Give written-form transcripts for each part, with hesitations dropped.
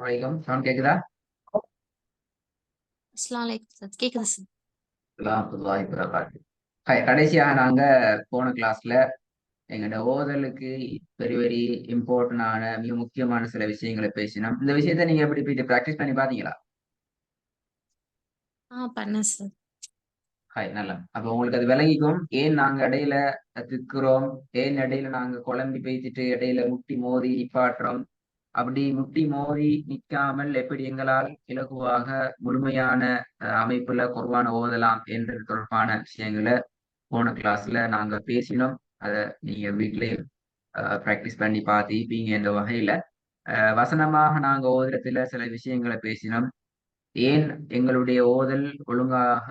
வணக்கம். சவுண்ட் கேக்குதா? அஸ்ஸலாமு அலைக்கும் சார். கேக்குது சார். ரஹ்மத்துல்லாஹி வபரகாத்துஹு. கடைசியாக நாங்க போன கிளாஸ்ல எங்கட ஓதலுக்கு வெரி வெரி இம்பார்ட்டன்டான மிக முக்கியமான சில விஷயங்களை பேசினோம். இந்த விஷயத்த நீங்க எப்படி போயிட்டு பிராக்டிஸ் பண்ணி பாத்தீங்களா? பண்ணேன் சார். நல்லா. அப்ப உங்களுக்கு அது விளங்கிக்கும். ஏன் நாங்க இடையில திக்குறோம், ஏன் இடையில நாங்க குழம்பி பேசிட்டு இடையில முட்டி மோதி நிப்பாட்டுறோம். அப்படி முட்டி மோதி நிற்காமல் எப்படி எங்களால் இலகுவாக முழுமையான அமைப்புல குர்ஆன ஓதலாம் என்ற தொடர்பான விஷயங்களை போன கிளாஸ்ல நாங்க பேசினோம். அத நீங்க வீட்லயும் பிராக்டிஸ் பண்ணி பார்த்திருப்பீங்க. என்ற வகையில வசனமாக நாங்க ஓதுறதுல சில விஷயங்களை பேசினோம். ஏன் எங்களுடைய ஓதல் ஒழுங்காக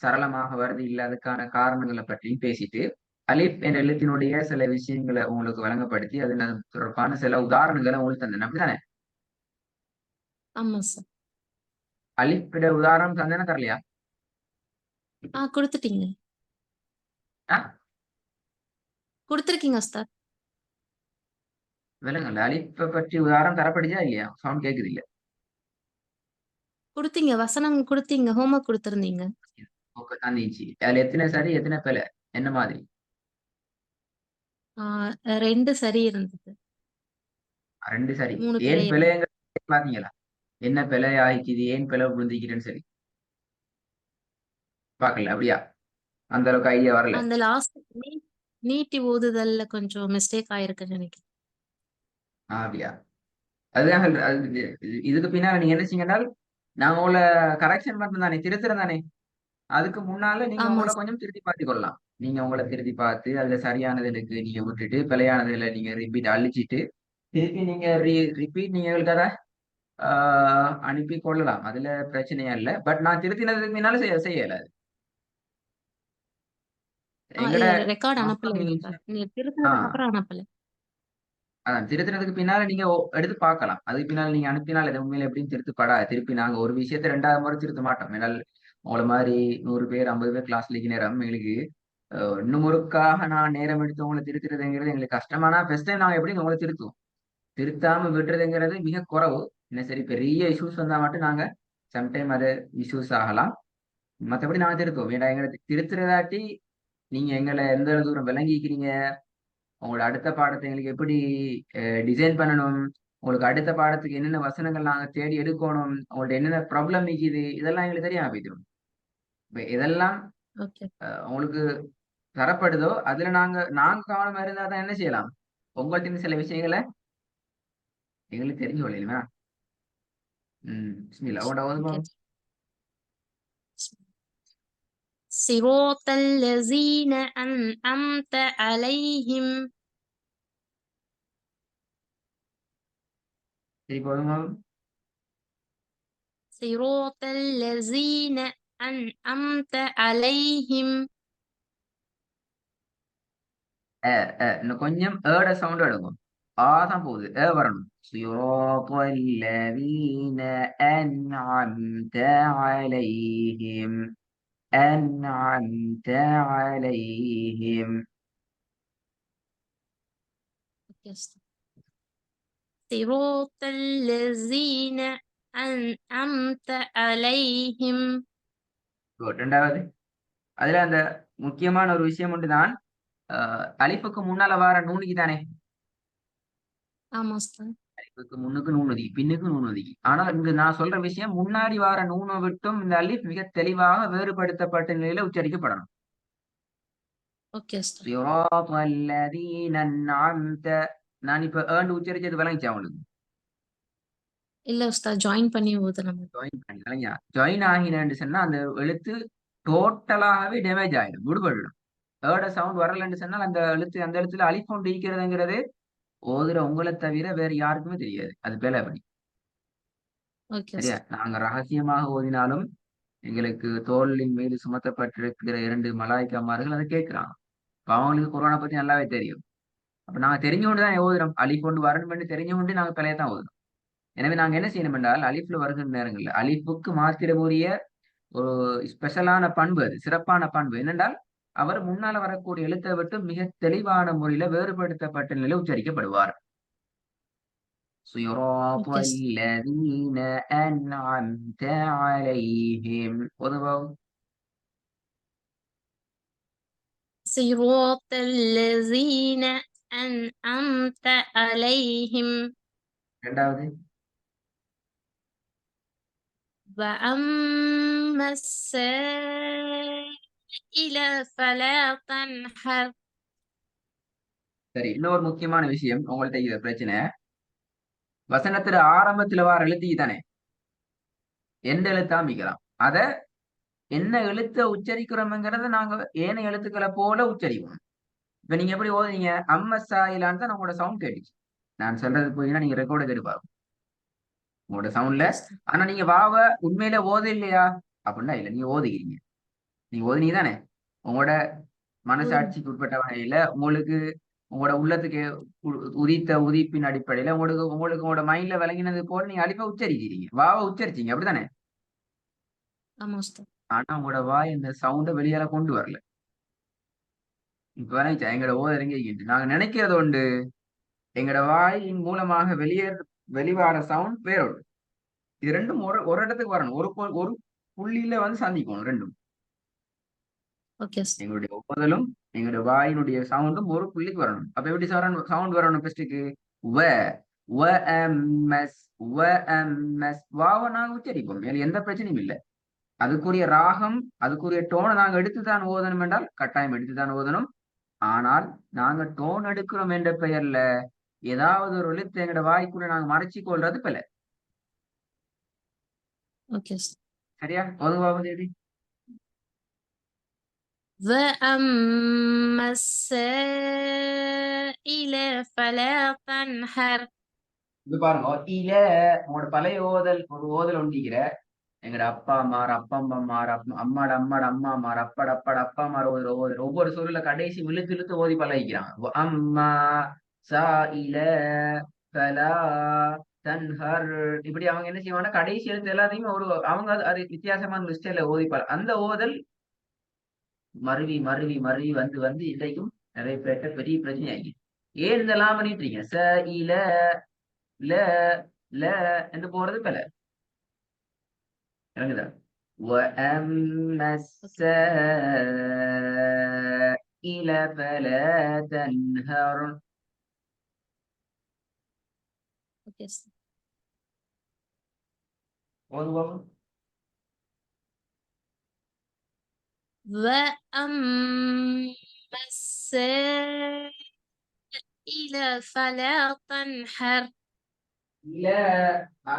சரளமாக வருது இல்ல, அதுக்கான காரணங்களை பற்றியும் பேசிட்டு, அலிஃப் என்ற எழுத்தினுடைய சில விஷயங்களை உங்களுக்கு வழங்கப்படுத்தி அது தொடர்பான சில உதாரணங்களை உங்களுக்கு தந்தேன். அப்படித்தானே? ஆமா சார். அலிஃபிட உதாரணம் தந்தேனா தரலையா? குடுத்துட்டீங்க. ஆ, குடுத்துருக்கீங்க உஸ்தாத். விலங்கல்ல. அலிஃப பற்றி உதாரணம் தரப்படுச்சா இல்லையா? சவுண்ட் கேக்குது இல்ல. குடுத்தீங்க. வசனம் குடுத்தீங்க. ஹோம்வொர்க் குடுத்திருந்தீங்க. ஓகே, தந்துச்சு. அதுல எத்தனை சரி எத்தனை பிழை? என்ன மாதிரி? ஆ 2 சரி இருந்தது. 2 சரி. 3 பிழை ஏன் இருந்தது. பிழைங்க பாத்தீங்களா? என்ன பிழை ஆயிக்குது, ஏன் பிழை விழுந்திக்கிறேன்னு சொல்லி பாக்கல அப்படியா? அந்த அளவுக்கு ஐடியா வரல. அந்த லாஸ்ட் நீட்டி ஓதுதல்ல கொஞ்சம் மிஸ்டேக் ஆயிருக்குன்னு நெனைக்கிறேன். அப்படியா? அதுதான் சொல்றேன். இதுக்கு பின்னால நீங்க என்ன செய்யுங்கன்னா, நாங்க உங்களை கரெக்ஷன் பண்றோம் தானே, திருத்துறோம் தானே. அதுக்கு முன்னால நீங்க ஆமா உங்களை சார். கொஞ்சம் திருத்தி பார்த்து கொள்ளலாம். நீங்க உங்களை திருத்தி பார்த்து அதுல சரியானதுக்கு நீங்க விட்டுட்டு பிழையானதுல நீங்க ரிப்பீட் அழிச்சிட்டு திருப்பி நீங்க ரிப்பீட் நீங்க எங்களுக்கு அதை அனுப்பி கொள்ளலாம். அதுல பிரச்சனையே இல்ல. பட் நான் திருத்தினதுக்கு முன்னால செய்யல. எங்கட ரெக்கார்ட் அனுப்பல நோக்கம் உஸ்தாத். நீங்க ஆ திருத்துனதுக்கு அப்புறம் அனுப்பல. அதான் திருத்தினதுக்கு பின்னால நீங்க எடுத்து பார்க்கலாம். அதுக்கு பின்னால நீங்க அனுப்பினால் அது உண்மையில எப்படின்னு திருத்தப்படாது. திருப்பி நாங்க ஒரு விஷயத்த 2வது முறை திருத்த மாட்டோம். ஏனால் உங்கள மாதிரி 100 பேர் 50 பேர் கிளாஸ்ல இருக்க நேரம் எங்களுக்கு இன்னும் ஒருக்காக நான் நேரம் எடுத்து உங்களை திருத்துறதுங்கிறது எங்களுக்கு கஷ்டமானா ஃபர்ஸ்ட் டைம் நாங்க எப்படி உங்களை திருத்துவோம். திருத்தாம விடுறதுங்கிறது மிக குறைவு. என்ன சரி பெரிய இஷ்யூஸ் வந்தா மட்டும் நாங்க சம்டைம் அது இஷ்யூஸ் ஆகலாம். மத்தபடி நாங்க திருத்துவோம். ஏன்னா எங்களை திருத்துறதாட்டி நீங்க எங்களை எந்த தூரம் விளங்கிக்கிறீங்க, உங்களோட அடுத்த பாடத்தை எங்களுக்கு எப்படி டிசைன் பண்ணணும், உங்களுக்கு அடுத்த பாடத்துக்கு என்னென்ன வசனங்கள் நாங்க தேடி எடுக்கணும், உங்கள்ட்ட என்னென்ன ப்ராப்ளம் இருக்குது, இதெல்லாம் எங்களுக்கு தெரியாம போயிடும். இப்ப இதெல்லாம் ஓகே. உங்களுக்கு தரப்படுதோ அதுல நாங்க நாங்க கவனமா இருந்தா தான் என்ன செய்யலாம், உங்கள்ட்ட இருந்து சில விஷயங்களை எங்களுக்கு தெரிஞ்சு கொள்ளலாமா. பிஸ்மில்லா உங்களோட ஓகே. ஓதுமா. صراط الذين أنعمت عليهم திருப்பி ஓதுமா. صراط الذين أنعمت عليهم. இன்னும் கொஞ்சம் ஏட சவுண்ட் எடுக்கும். தான் போகுது. வரணும். صراط الذين أنعمت عليهم أنعمت عليهم. صراط الذين أنعمت عليهم. Good. 2வது அதுல அந்த முக்கியமான ஒரு விஷயம் ஒன்றுதான். அலிஃபுக்கு முன்னால வர நூனுக்கு தானே. ஆமா உஸ்தாத். அலிஃபுக்கு முன்னுக்கு நூன் ஒதுக்கி பின்னுக்கு நூன் ஒதுக்கி. ஆனா இங்க நான் சொல்ற விஷயம் முன்னாடி வர நூனை விட்டும் இந்த அலிஃப் மிக தெளிவாக வேறுபடுத்தப்பட்ட நிலையில உச்சரிக்கப்படணும். ஓகே உஸ்தாத். صراط الذين أنعمت. நான் இப்ப உச்சரிச்சது விளங்கிச்சா உங்களுக்கு? இல்ல உஸ்தாத், ஜாயின் பண்ணி ஓதுன ஜாயின் பண்ணி விளங்கியா? ஜாயின் ஆகினு சொன்னா அந்த எழுத்து டோட்டலாகவே டேமேஜ் ஆயிடும், விடுபடும். சவுண்ட் வரலன்னு சொன்னால் அந்த எழுத்து அந்த இடத்துல அலிஃப் கொண்டு இருக்கிறதுங்கிறது ஓதுற உங்களை தவிர வேற யாருக்குமே தெரியாது. அது பேல அப்படி. ஓகே சரியா? உஸ்தாத். நாங்க ரகசியமாக ஓதினாலும் எங்களுக்கு தோளின் மீது சுமத்தப்பட்டிருக்கிற 2 மலாய்க்காமார்கள் அதை கேட்கிறாங்க. அப்ப அவங்களுக்கு குர்ஆனை பத்தி நல்லாவே தெரியும். அப்ப நாங்க தெரிஞ்சு கொண்டு தான் ஓதுறோம். அலிஃப் கொண்டு வரணும்னு தெரிஞ்சு கொண்டு நாங்க பிழைய தான் ஓதுறோம். எனவே நாங்க என்ன செய்யணும் என்றால் அலிஃப்ல வருகிற நேரங்கள்ல அலிஃபுக்கு மாத்திரக்கூடிய ஒரு ஸ்பெஷலான பண்பு, அது சிறப்பான பண்பு என்னென்றால் அவர் முன்னால வரக்கூடிய எழுத்தை விட்டு மிக தெளிவான முறையில வேறுபடுத்தப்பட்ட நிலையில உச்சரிக்கப்படுவார். صراط ஓகே الذين أنعمت عليهم وضبط. صراط الذين أنعمت عليهم ரெண்டாவது وأما السائل فلا تنهر. சரி, இன்னொரு முக்கியமான விஷயம் உங்கள்ட்ட இது பிரச்சனை. வசனத்துல ஆரம்பத்துல வார எழுத்து தானே எந்த எழுத்தா அமைக்கலாம். அத என்ன எழுத்த உச்சரிக்கிறோம்ங்கிறத நாங்க ஏனைய எழுத்துக்களை போல உச்சரிப்போம். இப்ப நீங்க எப்படி ஓதுனீங்க அம்மசாயிலான்னு தான் உங்களோட சவுண்ட் கேட்டுச்சு. நான் சொல்றது போயின்னா நீங்க ரெக்கார்டு கேட்டு பாருங்க உங்களோட சவுண்ட்ல. ஓகே ஆனா நீங்க வாவ உண்மையில ஓது இல்லையா அப்படின்னா இல்ல, நீங்க ஓதுகிறீங்க. நீங்க ஓதுனீங்க தானே உங்களோட மனசாட்சிக்கு உட்பட்ட வகையில உங்களுக்கு உங்களோட உள்ளத்துக்கு உதித்த உதிப்பின் அடிப்படையில உங்களுக்கு உங்களுக்கு உங்களோட மைண்ட்ல விளங்கினது போல நீங்க அழிப்பா உச்சரிக்கிறீங்க, வாவ உச்சரிச்சீங்க அப்படித்தானே. ஆமா உஸ்தாத். ஆனா உங்களோட வாய் இந்த சவுண்ட வெளியால கொண்டு வரல. இப்ப வேணா எங்களோட ஓதறிங்க நாங்க நினைக்கிறது உண்டு, எங்களோட வாயின் மூலமாக வெளிவார சவுண்ட் வேறொரு. இது ரெண்டும் ஒரு இடத்துக்கு வரணும், ஒரு புள்ளியில வந்து சந்திக்கணும் ரெண்டும். ஓகே உஸ்தாத். எங்களுடைய ஒப்புதலும் எங்களுடைய வாயினுடைய சவுண்டும் ஒரு புள்ளிக்கு வரணும். அப்ப எப்படி சவுண்ட் வரணும் பெஸ்ட்டுக்கு வ வ எஸ் வ எஸ் வாவ நாங்க உச்சரிப்போம், மேல எந்த பிரச்சனையும் இல்லை. அதுக்குரிய ராகம் அதுக்குரிய டோனை நாங்க எடுத்துதான் ஓதணும் என்றால் கட்டாயம் எடுத்துதான் ஓதணும். ஆனால் நாங்க டோன் எடுக்கிறோம் என்ற பெயர்ல ஏதாவது ஒரு எழுத்து எங்களோட வாய்க்குள்ள நாங்க மறைச்சு கொள்றது பிள்ளை. ஓகே உஸ்தாத். சரியா ஓதுவாவது எப்படி وأما السائل فلا تنهر. இது பாருங்க. இல உங்களோட பழைய ஓதல் ஒரு ஓதல் ஒண்டிக்கிற எங்கட அப்பா மார் அப்பம்மம்மார் அம்மாட அம்மாட அம்மாமார் அப்பாட அப்பாட அப்பாமார் ஒவ்வொரு சொல்ல கடைசி இழுத்து இழுத்து ஓதி பழகிக்கிறாங்க. அம்மா சா இல ஃபலா தன்ஹர் இப்படி அவங்க என்ன செய்வாங்கன்னா கடைசி எழுத்து எல்லாத்தையும் ஒரு அவங்க அது வித்தியாசமான ஸ்டைல அந்த ஓதல் மருவி மருவி மருவி வந்து வந்து இன்றைக்கும் நிறைய பேர்ட்ட பெரிய பிரச்சனை ஆகி ஏன் இதெல்லாம் பண்ணிட்டு இருக்கீங்க ச இல ல ல என்று போறது பல இறங்குதா. وأما السائل فلا تنهر. ஓகே உஸ்தாத். ஓதுவோம். وأما السائل فلا تنهر. இல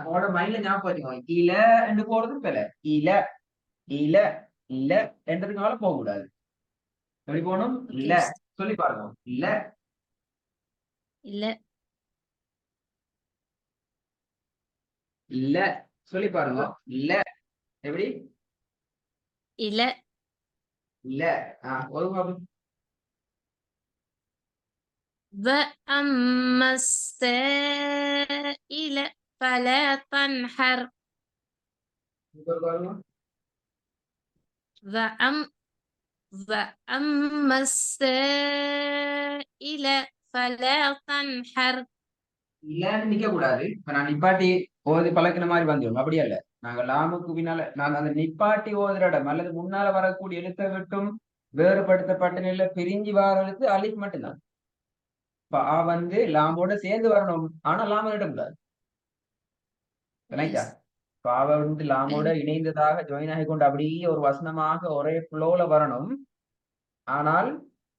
உங்களோட மைண்ட்ல ஞாபகம் வச்சுக்கோங்க, இல என்று போறதும் பல இல இல இல்ல என்றதுனால போக கூடாது. எப்படி போகணும் ஓகே இல்ல உஸ்தாத். சொல்லி பாருங்க. இல்ல இல்ல இல்ல சொல்லி பாருங்க. இல்ல எப்படி இல்ல. இல்ல ஒரு பாபு. وأما السائل فلا تنهر. ஒரு பாருங்க. وأم وأما السائل فلا تنهر. இல்லன்னு நிக்க கூடாது. இப்ப நான் நிப்பாட்டி ஓதி பழக்கின மாதிரி வந்துடும், அப்படியே இல்ல. நாங்க லாமுக்கு பின்னால நாங்க அந்த நிப்பாட்டி ஓதுற இடம் அல்லது முன்னால வரக்கூடிய எழுத்தை விட்டும் வேறுபடுத்தப்பட்ட நிலையில பிரிஞ்சு வர எழுத்து அலிஃப் மட்டும்தான். பா வந்து லாமோட சேர்ந்து வரணும், ஆனா லாம இடக்கூடாது. ஓகே ரைட்டா. பாவை வந்து லாமோட இணைந்ததாக ஜாயின் ஆகி கொண்டு அப்படியே ஒரு வசனமாக ஒரே ஃப்ளோல வரணும். ஆனால்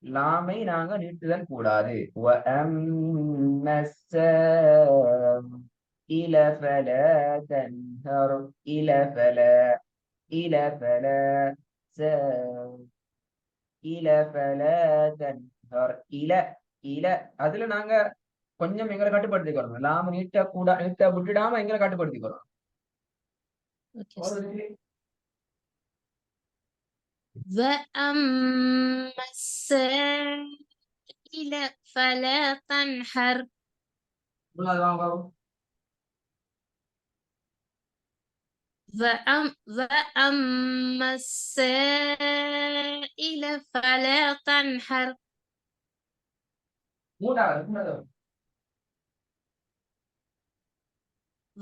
லாமை நாங்க நீட்டுதல் கூடாது. وَأَمَّا السَّائِلَ فَلَا تَنْهَرْ. إِلَ فَلَا إِلَ فَلَا سَائِلَ فَلَا تَنْهَرْ. இல இல அதுல நாங்க கொஞ்சம் எங்களை கட்டுப்படுத்திக்கிறோம். லாம நீட்ட விட்டுடாம எங்களை கட்டுப்படுத்திக்கிறோம். ஓகே. وأما السائل فلا تنهر. وأما السائل فلا تنهر. மூணாவது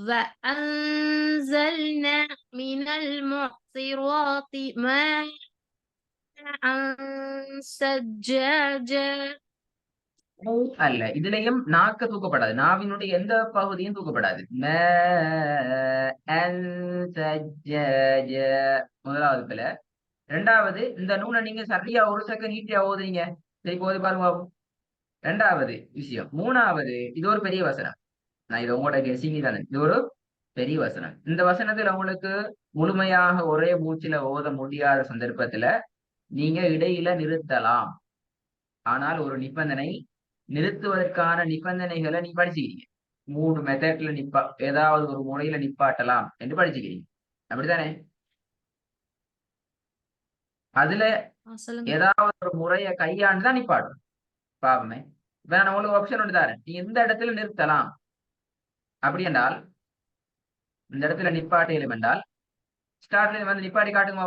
وأنزلنا من المعصرات ماء سجاجا. அல்ல, இதுலயும் நாக்க தூக்கப்படாது. நாவினுடைய எந்த பகுதியும் தூக்கப்படாது. முதலாவது பிள்ளை. ரெண்டாவது, இந்த நூனை நீங்க சரியா ஒரு செகண்ட் நீட்டியா ஓதுறீங்க. சரி, போது பாருங்க பாப்போம். ரெண்டாவது விஷயம். மூணாவது, இது ஒரு பெரிய வசனம். நான் இது உங்களோட கெசிங் தானே. இது ஒரு பெரிய வசனம். இந்த வசனத்துல உங்களுக்கு முழுமையாக ஒரே மூச்சில ஓத முடியாத சந்தர்ப்பத்துல நீங்க இடையில நிறுத்தலாம். ஆனால் ஒரு நிபந்தனை, நிறுத்துவதற்கான நிபந்தனைகளை நீ படிச்சுக்கிறீங்க. 3 மெத்தட்ல ஏதாவது ஒரு முறையில நிப்பாட்டலாம் என்று படிச்சுக்கிறீங்க. அப்படித்தானே? அதுல சொல்லுங்க. ஏதாவது ஒரு முறையை கையாண்டுதான் நிப்பாட்டணும். பாவமே. இப்ப நான் உங்களுக்கு ஆப்ஷன் ஒன்று தரேன். நீ எந்த இடத்துல நிறுத்தலாம் அப்படி என்றால், இந்த இடத்துல நிப்பாட்டையிலும் என்றால் ஸ்டார்ட்ல வந்து நிப்பாட்டி காட்டுங்க.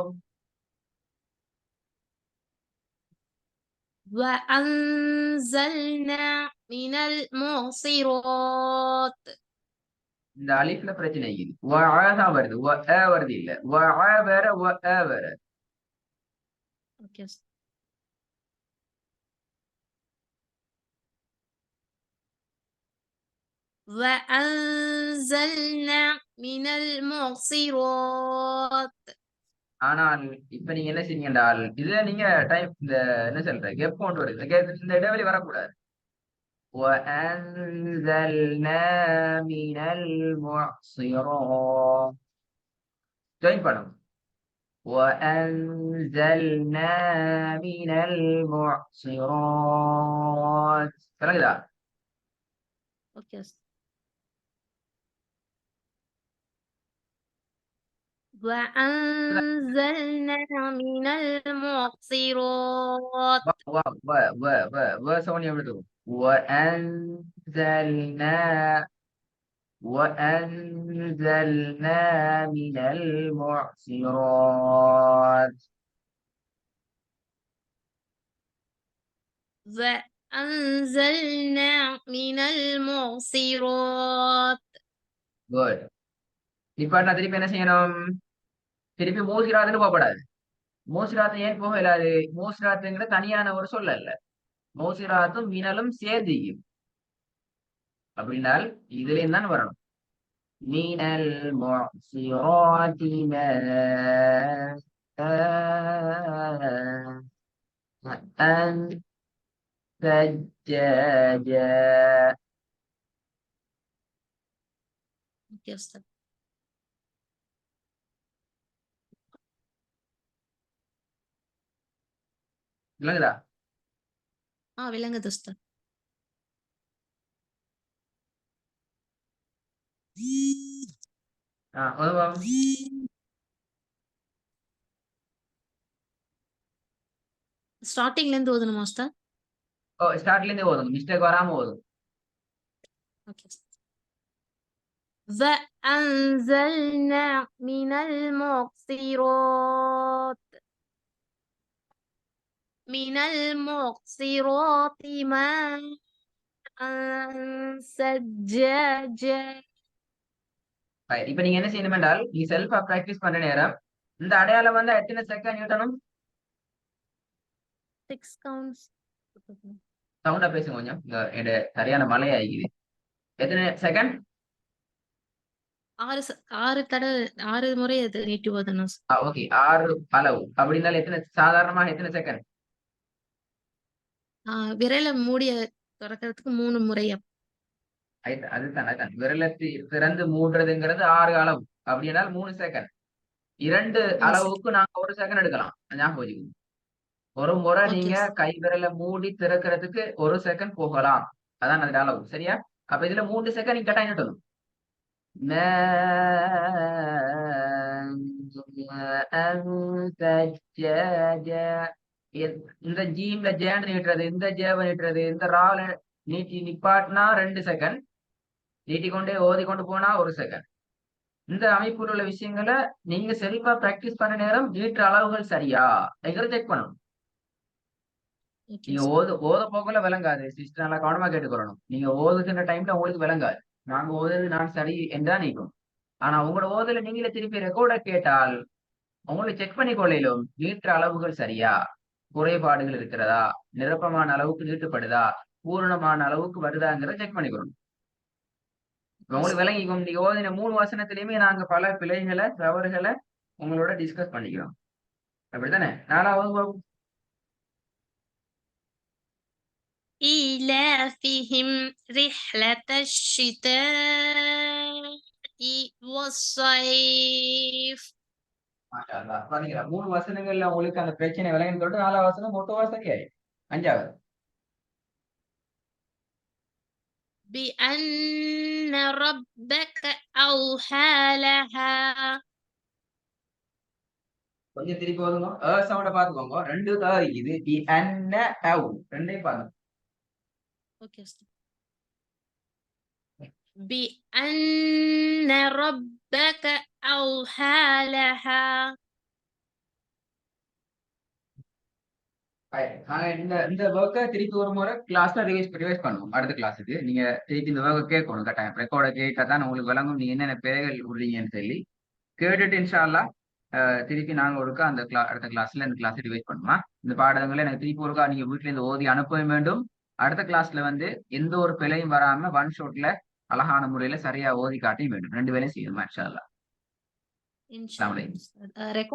وأنزلنا من المعصرات. இந்த அலிஃப்ல பிரச்சனை இருக்குது. தான் வருது, வருது இல்ல. வேற வேற. ஓகே. وأنزلنا من المعصرات. ஆனால் இப்ப நீங்க என்ன செய்யுங்க என்றால், இதுல நீங்க டைம் இந்த என்ன சொல்ற கெப் கொண்டு வருது. இந்த இடைவெளி வரக்கூடாது. وأنزلنا من المعصرات. ஜாயின் பண்ணும். وأنزلنا من المعصرات. விளங்குதா? ஓகே. وأنزلنا من المعصرات. سوني يبدو. وأنزلنا من المعصرات. وأنزلنا من المعصرات. Good. இப்ப நான் திருப்பி என்ன செய்யணும்? திருப்பி மூசிராத்துன்னு போகப்படாது. மூசிராத்து ஏன் போக இயலாது? மூசிராத்துங்கிற தனியான ஒரு சொல்ல இல்ல. மூசிராத்தும் மினலும் சேர்ந்தியும். அப்படின்னால் இதுலயும் தான் வரணும். மினல் முசிராத்தி சஜ்ஜாஜா. ஓகே உஸ்தாத். விளங்குதா? விளங்குது உஸ்தாத். ஸ்டார்டிங்ல இருந்து ஓதணுமா உஸ்தாத்? ஸ்டார்ட்ல இருந்தே ஓதுங்க. மிஸ்டேக் வராம ஓதுங்க. ஓகே. وأنزلنا من المعصرات ماء سجاجا. இப்ப நீங்க என்ன செய்யணும் என்றால், நீ செல்ஃபா பிராக்டிஸ் பண்ற நேரம் இந்த அடையாளம் வந்து எத்தனை செகண்ட் நீட்டணும்? 6 counts. சவுண்டா பேசுங்க கொஞ்சம். இங்க சரியான மழை ஆகிக்குது. எத்தனை செகண்ட்? 6 முறை அது நீட்டி ஓதணும். ஓகே, 6 அளவு. அப்படி இருந்தாலும் எத்தனை சாதாரணமாக எத்தனை செகண்ட்? விரல மூடிய திறக்கிறதுக்கு 3 முறை. அதுதான் விரலை திறந்து மூடுறதுங்கிறது 6 அளவு. அப்படின்னால் 3 செகண்ட். 2 அளவுக்கு நாங்க 1 செகண்ட் எடுக்கலாம். ஞாபகம் வச்சுக்கோங்க. ஒரு முறை நீங்க கை விரலை மூடி திறக்கிறதுக்கு 1 செகண்ட் போகலாம். அதான் அது அளவு. சரியா? அப்ப இதுல 3 செகண்ட் நீங்க கட்டாயம் நிட்டணும். இந்த ஜீம்ல ஜேன்னு நீட்டுறது, இந்த ஜேவை நீட்டுறது, இந்த ராவல நீட்டி நிப்பாட்டினா 2 செகண்ட், நீட்டிக்கொண்டே ஓதிக்கொண்டு போனா 1 செகண்ட். இந்த அமைப்பில் உள்ள விஷயங்களை நீங்க செல்ஃபா பிராக்டிஸ் பண்ண நேரம் நீட்டுற அளவுகள் சரியா எங்கிறத செக் பண்ணணும். நீங்க ஓத போகல விளங்காது. சிஸ்டர் நல்லா கவனமா கேட்டுக்கொள்ளணும். நீங்க ஓதுகின்ற டைம்ல உங்களுக்கு விளங்காது. நாங்க ஓதுறது நான் சரி என்றுதான் நிக்கும். ஆனா உங்களோட ஓதுல நீங்களே திருப்பி ரெக்கார்ட கேட்டால் உங்களை செக் பண்ணி கொள்ளையிலும் நீட்டுற அளவுகள் சரியா? குறைபாடுகள் இருக்கிறதா? நிரப்பமான அளவுக்கு நீட்டப்படுதா? பூரணமான அளவுக்கு வருதாங்கிறத செக் பண்ணிக்கிறோம். இப்ப எஸ். உங்களுக்கு விளங்கிக்கும். நீங்க ஓதின 3 வசனத்திலயுமே நாங்க பல பிழைகள, தவறுகள உங்களோட டிஸ்கஸ் பண்ணிக்கிறோம். அப்படித்தானே? 4வது வகுப்பு إيلافهم رحلة الشتاء والصيف. மாஷா அல்லாஹ். பாத்தீங்களா? 3 வசனங்கள்ல உங்களுக்கு அந்த பிரச்சனை விளங்குன்னு சொல்லிட்டு 4வது வசனம் மொத்தமா சரியாயிரும். 5வது بأن ربك أوحى لها. கொஞ்சம் திருப்பி ஓதுங்க. சவுண்ட பாத்துக்கோங்க. 2 இருக்குது. அன்ன அவ் 2யும் பாருங்க. اوكي أستاذ. بأن ربك أوحى لها. நாங்க இந்த இந்த வொர்க்க திருப்பி ஒரு முறை கிளாஸ்ல ரிவைஸ் பண்ணுவோம். அடுத்த கிளாஸுக்கு. நீங்க திருப்பி இந்த வொர்க்க கேட்கணும் கட்டாயம். ரெக்கார்ட கேட்டா தான் உங்களுக்கு விளங்கும். நீங்க என்னென்ன பிழைகள் விடுறீங்கன்னு சொல்லி. கேட்டுட்டு இன்ஷா அல்லாஹ் திருப்பி நாங்க ஒருக்கா அந்த அடுத்த கிளாஸ்ல இந்த கிளாஸ் ரிவைஸ் பண்ணுமா. இந்த பாடங்களை எனக்கு திருப்பி ஒருக்கா நீங்க வீட்ல இருந்து ஓதி அனுப்பவும் வேண்டும். அடுத்த கிளாஸ்ல வந்து எந்த ஒரு பிழையும் வராம ஒன் ஷாட்ல அழகான முறையில சரியா ஓதி காட்டியும் வேண்டும். 2 வேலையும் செய்யணுமா இன்ஷா அல்லாஹ். إن அஸ்ஸலாமு شاء الله அலைக்கும். أستاذ.